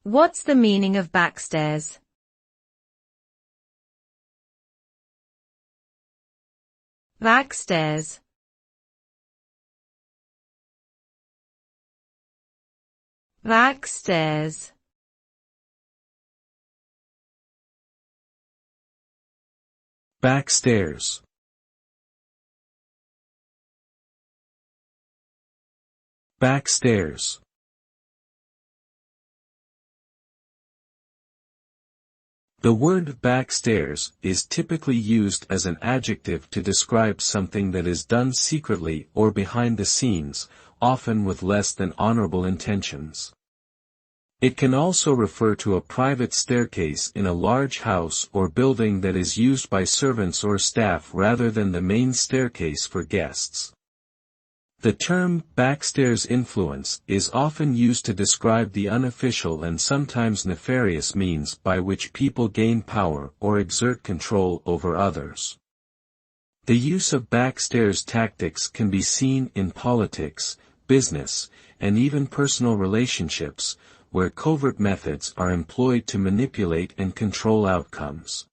What's the meaning of backstairs? Backstairs. Backstairs. Backstairs. Backstairs. The word backstairs is typically used as an adjective to describe something that is done secretly or behind the scenes, often with less than honorable intentions. It can also refer to a private staircase in a large house or building that is used by servants or staff rather than the main staircase for guests. The term backstairs influence is often used to describe the unofficial and sometimes nefarious means by which people gain power or exert control over others. The use of backstairs tactics can be seen in politics, business, and even personal relationships, where covert methods are employed to manipulate and control outcomes.